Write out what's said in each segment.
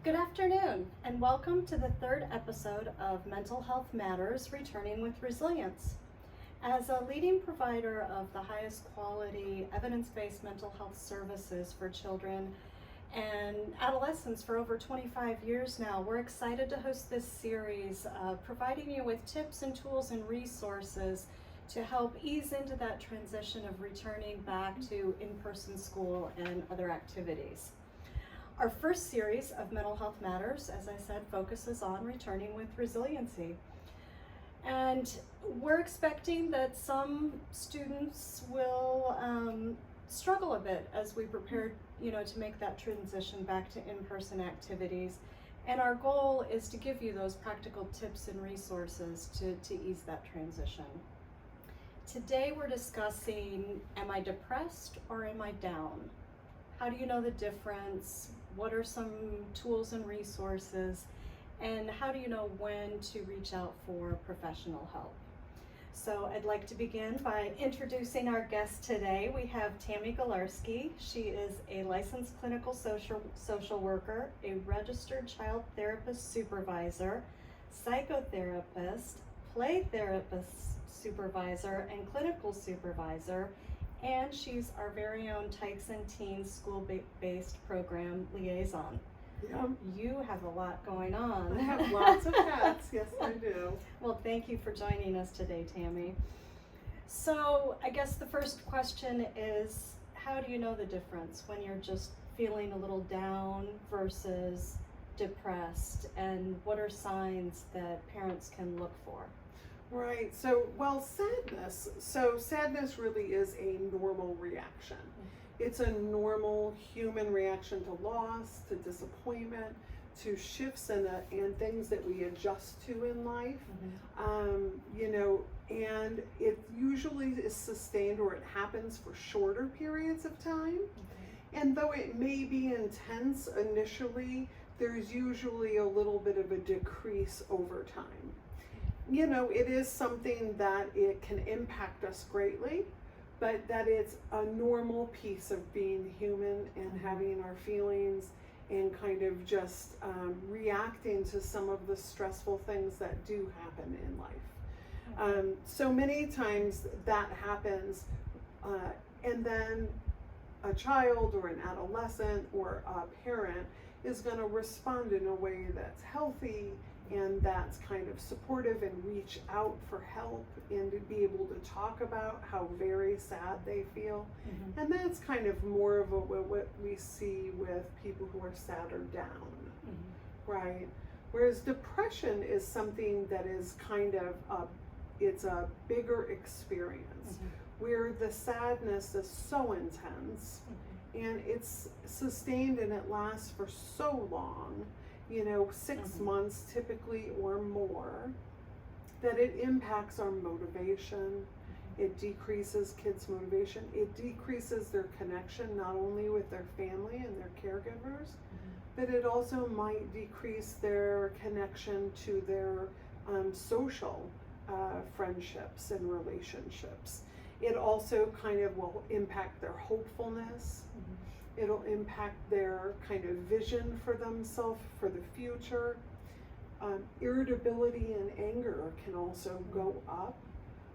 Good afternoon, and welcome to the third episode of Mental Health Matters, Returning with Resilience. As a leading provider of the highest quality evidence-based mental health services for children and adolescents for over 25 years now, we're excited to host this series, providing you with tips and tools and resources to help ease into that transition of returning back to in-person school and other activities. Our first series of Mental Health Matters, as I said, focuses on returning with resiliency. And we're expecting that some students will struggle a bit as we prepare, to make that transition back to in-person activities. And our goal is to give you those practical tips and resources to ease that transition. Today we're discussing, am I depressed or am I down? How do you know the difference? What are some tools and resources? And how do you know when to reach out for professional help? So I'd like to begin by introducing our guest today. We have Tammy Galarski. She is a licensed clinical social worker, a registered child therapist supervisor, psychotherapist, play therapist supervisor, and clinical supervisor. And she's our very own Tykes&Teens school-based program liaison. Yeah. You have a lot going on. I have lots of hats, yes I do. Well, thank you for joining us today, Tammy. So I guess the first question is, how do you know the difference when you're just feeling a little down versus depressed? And what are signs that parents can look for? Right, sadness really is a normal reaction. It's a normal human reaction to loss, to disappointment, to shifts and things that we adjust to in life. And it usually is sustained, or it happens for shorter periods of time. And though it may be intense initially, there's usually a little bit of a decrease over time. It is something that it can impact us greatly, but that it's a normal piece of being human and having our feelings and kind of just reacting to some of the stressful things that do happen in life. So many times that happens, and then a child or an adolescent or a parent is going to respond in a way that's healthy and that's kind of supportive and reach out for help and to be able to talk about how very sad they feel. And that's kind of more of what we see with people who are sad or down, right? Whereas depression is something that is kind of it's a bigger experience where the sadness is so intense and it's sustained and it lasts for so long, 6 months typically or more, that it impacts our motivation. It decreases kids' motivation. It decreases their connection not only with their family and their caregivers, but it also might decrease their connection to their social friendships and relationships. It also kind of will impact their hopefulness. It'll impact their kind of vision for themselves for the future. Irritability and anger can also go up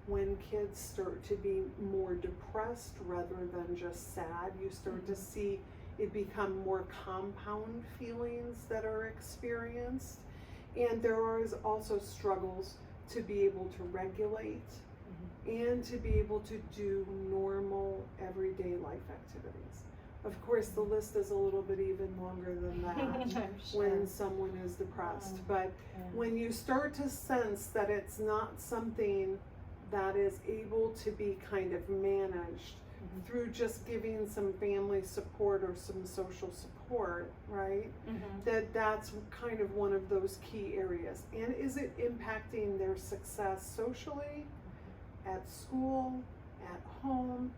when kids start to be more depressed rather than just sad. You start to see it become more compound feelings that are experienced. And there are also struggles to be able to regulate and to be able to do normal everyday life activities. Of course, the list is a little bit even longer than that when someone is depressed. But when you start to sense that it's not something that is able to be kind of managed through just giving some family support or some social support, right? That's kind of one of those key areas. And is it impacting their success socially, at school, at home?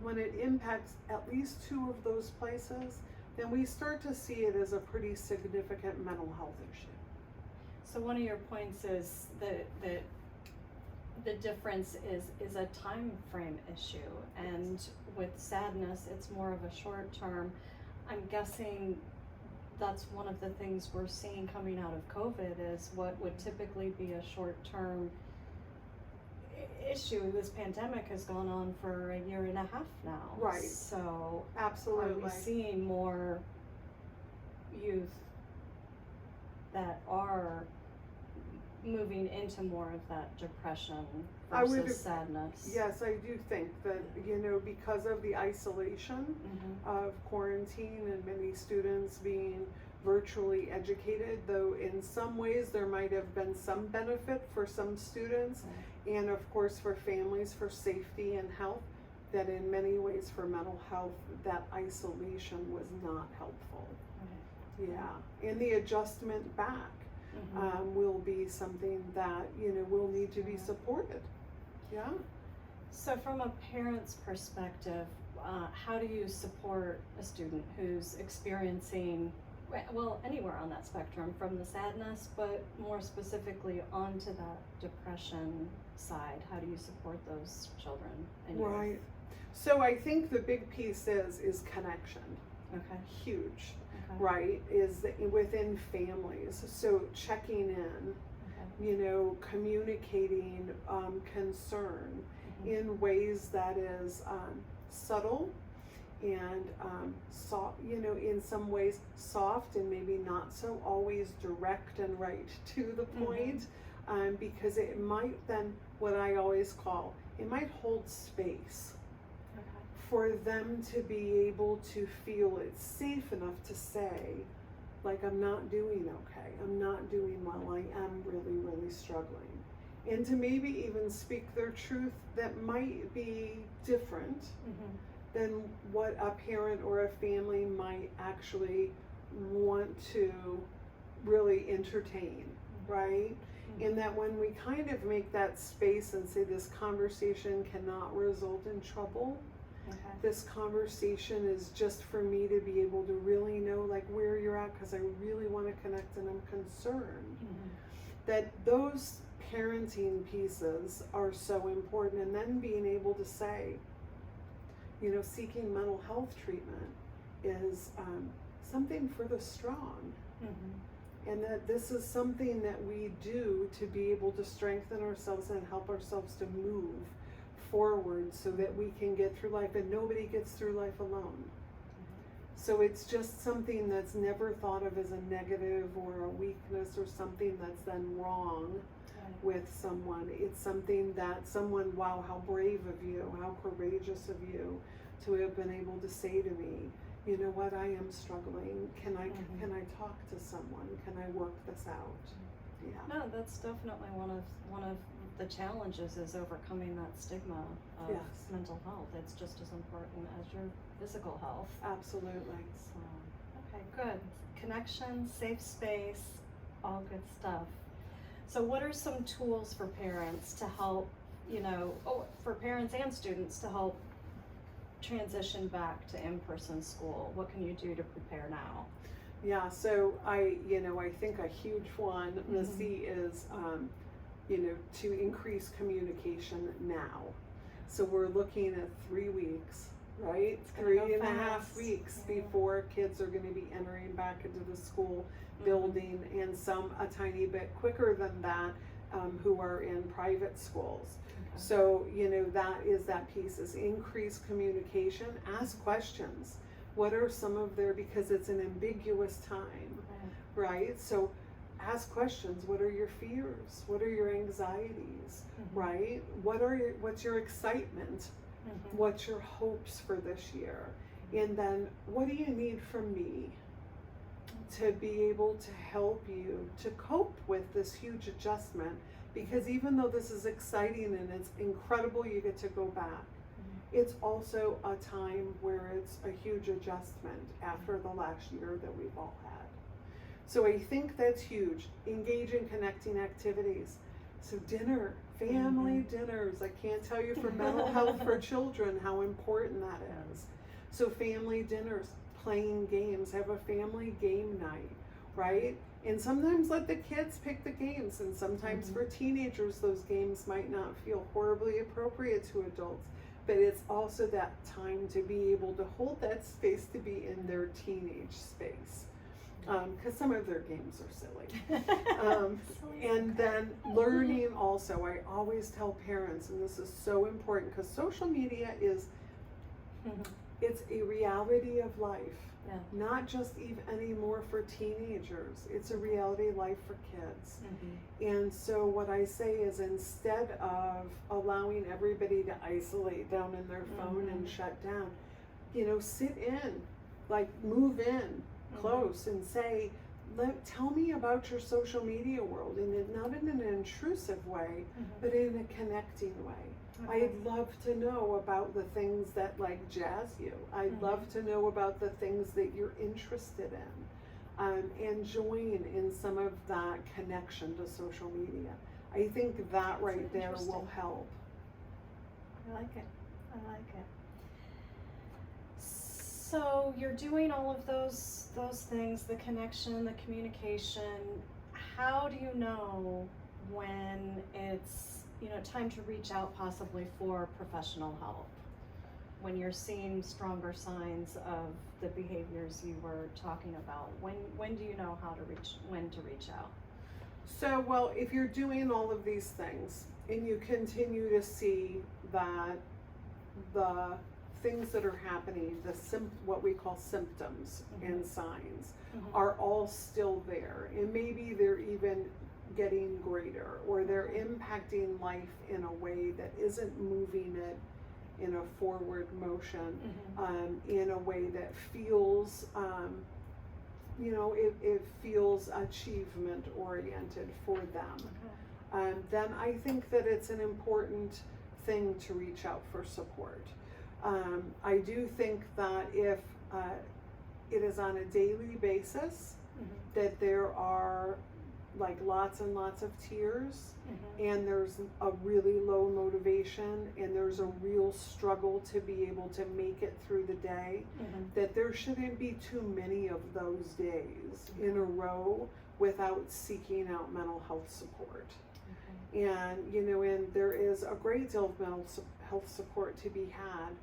When it impacts at least two of those places, then we start to see it as a pretty significant mental health issue. So one of your points is that the difference is a time frame issue, and with sadness, it's more of a short term. I'm guessing that's one of the things we're seeing coming out of COVID is what would typically be a short-term issue. This pandemic has gone on for a year and a half now. Right. So Absolutely. are we seeing more youth that are moving into more of that depression I would versus sadness? Yes, I do think that, because of the isolation Mhm. of quarantine and many students being virtually educated, though in some ways there might have been some benefit for some students, and of course for families for safety and health, that in many ways for mental health, that isolation was not helpful. Right. Yeah, and the adjustment back Mhm. will be something that, will need to be supported. Yeah. So from a parent's perspective, how do you support a student who's experiencing, well, anywhere on that spectrum, from the sadness, but more specifically onto that depression side? How do you support those children and youth? Right. So I think the big piece is connection. Okay. Huge. Okay. Right, is within families. So checking in, Okay. Communicating concern Mhm. in ways that is subtle and soft, in some ways soft and maybe not so always direct and right to the point, because it might then, what I always call, it might hold space for them to be able to feel it's safe enough to say, like, I'm not doing okay, I'm not doing well, I am really, really struggling. And to maybe even speak their truth that might be different Mhm. than what a parent or a family might actually want to really entertain, right? And that when we kind of make that space and say this conversation cannot result in trouble, Okay. this conversation is just for me to be able to really know like where you're at, because I really want to connect and I'm concerned. Mhm. That those parenting pieces are so important, and then being able to say, seeking mental health treatment is something for the strong, Mhm. and that this is something that we do to be able to strengthen ourselves and help ourselves to move forward so that we can get through life, and nobody gets through life alone. So it's just something that's never thought of as a negative or a weakness or something that's then wrong with someone. It's something that someone, wow, how brave of you, how courageous of you to have been able to say to me, you know what, I am struggling. Can I talk to someone? Can I work this out? Yeah. No, that's definitely one of the challenges is overcoming that stigma of Yes. mental health. It's just as important as your physical health. Absolutely. So, okay, good. Connection, safe space, all good stuff. So what are some tools for parents to help, for parents and students to help transition back to in-person school? What can you do to prepare now? Yeah, so I think a huge one, Missy, is, to increase communication now. So we're looking at 3 weeks, right? It's gonna go 3.5 fast. weeks Yeah. before kids are gonna be entering back into the school building, and some a tiny bit quicker than that, who are in private schools. Okay. So, that is that piece, is increase communication, ask questions. What are some of because it's an ambiguous time, right? So ask questions. What are your fears? What are your anxieties, right? What's your excitement? What's your hopes for this year? And then what do you need from me to be able to help you to cope with this huge adjustment? Because even though this is exciting and it's incredible, you get to go back, it's also a time where it's a huge adjustment after the last year that we've all had. So I think that's huge. Engage in connecting activities. So dinner, family dinners. I can't tell you for mental health for children how important that is. So family dinners, playing games, have a family game night, right? And sometimes let the kids pick the games, and sometimes for teenagers those games might not feel horribly appropriate to adults. But it's also that time to be able to hold that space to be in their teenage space. because some of their games are silly. Silly, And okay. then learning also, I always tell parents, and this is so important, because social media is, it's a reality of life. Yeah. Not just even anymore for teenagers, it's a reality of life for kids. And so what I say is, instead of allowing everybody to isolate down in their phone and shut down, sit in, like move in close and say, tell me about your social media world, and not in an intrusive way, but in a connecting way. I'd love to know about the things that like jazz you. I'd love to know about the things that you're interested in, and join in some of that connection to social media. I think that right there will help. I like it. I like it. So you're doing all of those things, the connection, the communication. How do you know when it's time to reach out possibly for professional help, when you're seeing stronger signs of the behaviors you were talking about? When do you know when to reach out? So, well, if you're doing all of these things and you continue to see that the things that are happening, what we call symptoms and signs, are all still there, and maybe they're even getting greater, or they're impacting life in a way that isn't moving it in a forward motion, in a way that feels, it feels achievement oriented for them. Then I think that it's an important thing to reach out for support. I do think that if it is on a daily basis, that there are like lots and lots of tears, and there's a really low motivation, and there's a real struggle to be able to make it through the day, that there shouldn't be too many of those days in a row without seeking out mental health support. And and there is a great deal of mental health support to be had,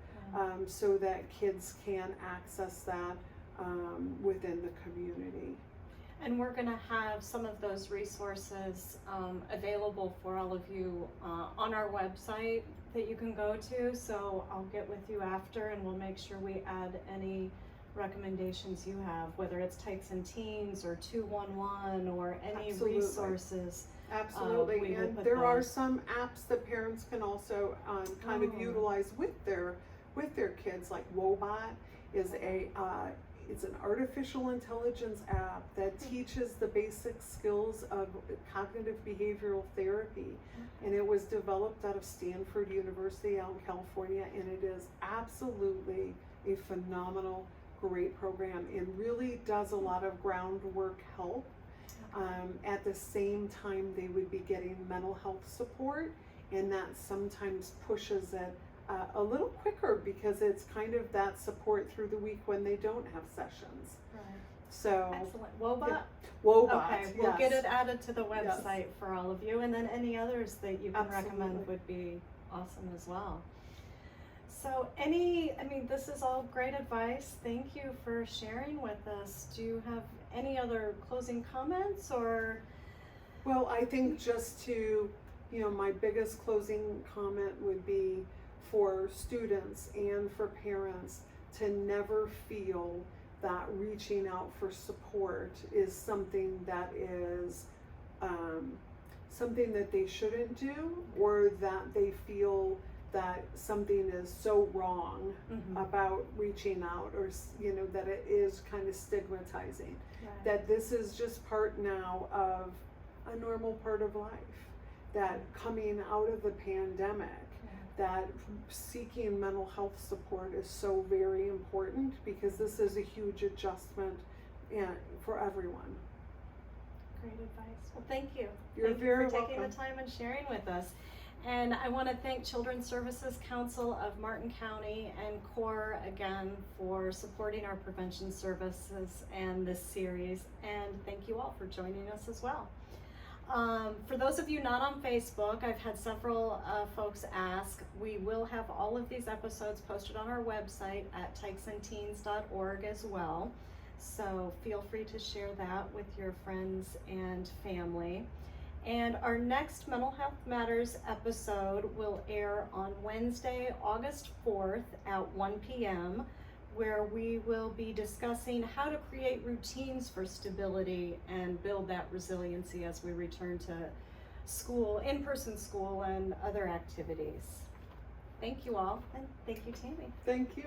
so that kids can access that within the community. And we're going to have some of those resources available for all of you on our website that you can go to. So I'll get with you after, and we'll make sure we add any recommendations you have, whether it's Tykes&Teens or 211 or any resources. Absolutely, and there are some apps that parents can also kind of utilize with their kids, like Wobot is it's an artificial intelligence app that teaches the basic skills of cognitive behavioral therapy, and it was developed out of Stanford University out in California, and it is absolutely a phenomenal, great program, and really does a lot of groundwork help. At the same time, they would be getting mental health support, and that sometimes pushes it a little quicker, because it's kind of that support through the week when they don't have sessions. Right. So excellent. Wobot? Yeah. Wobot, okay, we'll get it added to the website for all of you, and then any others that you can recommend would be awesome as well. So this is all great advice. Thank you for sharing with us. Do you have any other closing comments, or? Well, I think just to, my biggest closing comment would be for students and for parents to never feel that reaching out for support is something that is something that they shouldn't do, or that they feel that something is so wrong about reaching out, or that it is kind of stigmatizing. Right. That this is just part now of a normal part of life, that coming out of the pandemic, that seeking mental health support is so very important, because this is a huge adjustment for everyone. Great advice. Well, thank you. You're very welcome. Thank you for taking the time and sharing with us. And I want to thank Children's Services Council of Martin County and CORE again for supporting our prevention services and this series. And thank you all for joining us as well. For those of you not on Facebook, I've had several folks ask. We will have all of these episodes posted on our website at tykes&teens.org as well. So feel free to share that with your friends and family. And our next Mental Health Matters episode will air on Wednesday, August 4th at 1 p.m., where we will be discussing how to create routines for stability and build that resiliency as we return to school, in-person school, and other activities. Thank you all, and thank you, Tammy. Thank you.